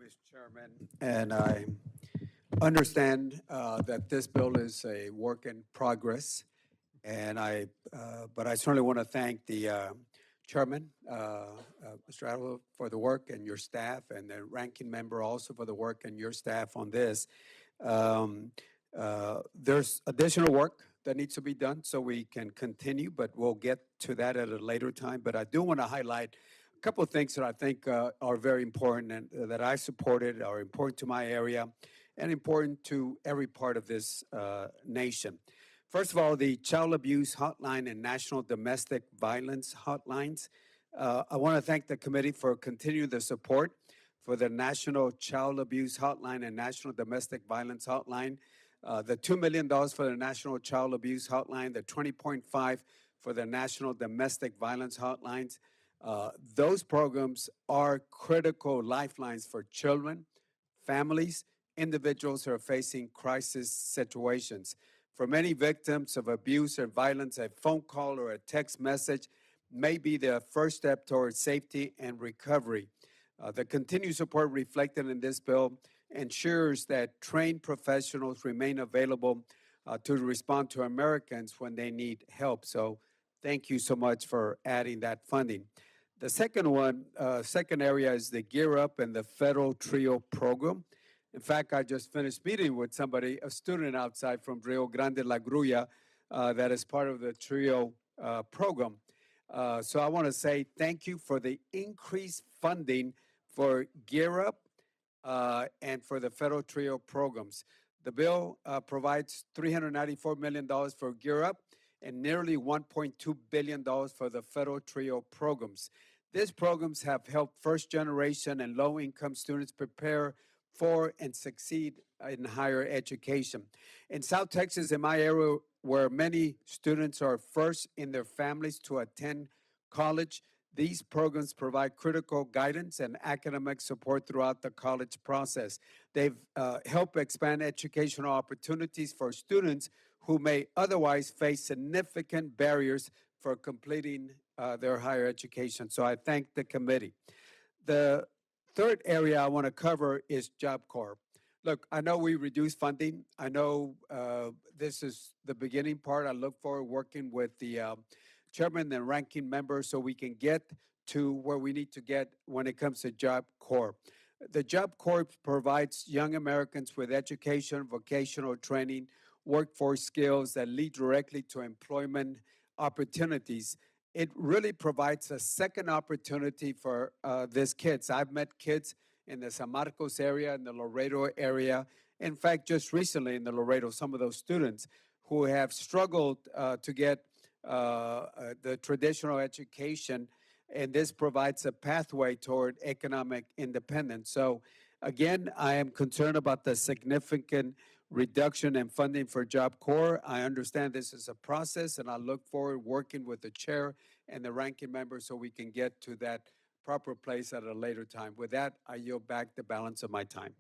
Mr. Chairman, and I understand that this bill is a work in progress, and but I certainly want to thank the chairman, Mr. Adler, for the work and your staff, and the ranking member also for the work and your staff on this. There's additional work that needs to be done so we can continue, but we'll get to that at a later time. But I do want to highlight a couple of things that I think are very important and that I supported, are important to my area, and important to every part of this nation. First of all, the Child Abuse Hotline and National Domestic Violence Hotlines. I want to thank the committee for continuing the support for the National Child Abuse Hotline and National Domestic Violence Hotline. The $2 million for the National Child Abuse Hotline, the $20.5 for the National Domestic Violence Hotlines. Those programs are critical lifelines for children, families, individuals who are facing crisis situations. For many victims of abuse or violence, a phone call or a text message may be the first step towards safety and recovery. The continued support reflected in this bill ensures that trained professionals remain available to respond to Americans when they need help. So thank you so much for adding that funding. The second area is the Gear Up and the Federal TRIO program. In fact, I just finished meeting with somebody, a student outside from Rio Grande La Grulla, that is part of the TRIO program. So I want to say thank you for the increased funding for Gear Up and for the federal TRIO programs. The bill provides $394 million for Gear Up and nearly $1.2 billion for the federal TRIO programs. These programs have helped first-generation and low-income students prepare for and succeed in higher education. In South Texas, in my area, where many students are first in their families to attend college, these programs provide critical guidance and academic support throughout the college process. They've helped expand educational opportunities for students who may otherwise face significant barriers for completing their higher education. So I thank the committee. The third area I want to cover is Job Corps. Look, I know we reduced funding. I know this is the beginning part. I look forward to working with the chairman and ranking members so we can get to where we need to get when it comes to Job Corps. The Job Corps provides young Americans with education, vocational training, workforce skills that lead directly to employment opportunities. It really provides a second opportunity for these kids. I've met kids in the San Marcos area, in the Laredo area. In fact, just recently in the Laredo, some of those students who have struggled to get the traditional education, and this provides a pathway toward economic independence. So again, I am concerned about the significant reduction in funding for Job Corps. I understand this is a process, and I look forward working with the chair and the ranking member so we can get to that proper place at a later time. With that, I yield back the balance of my time.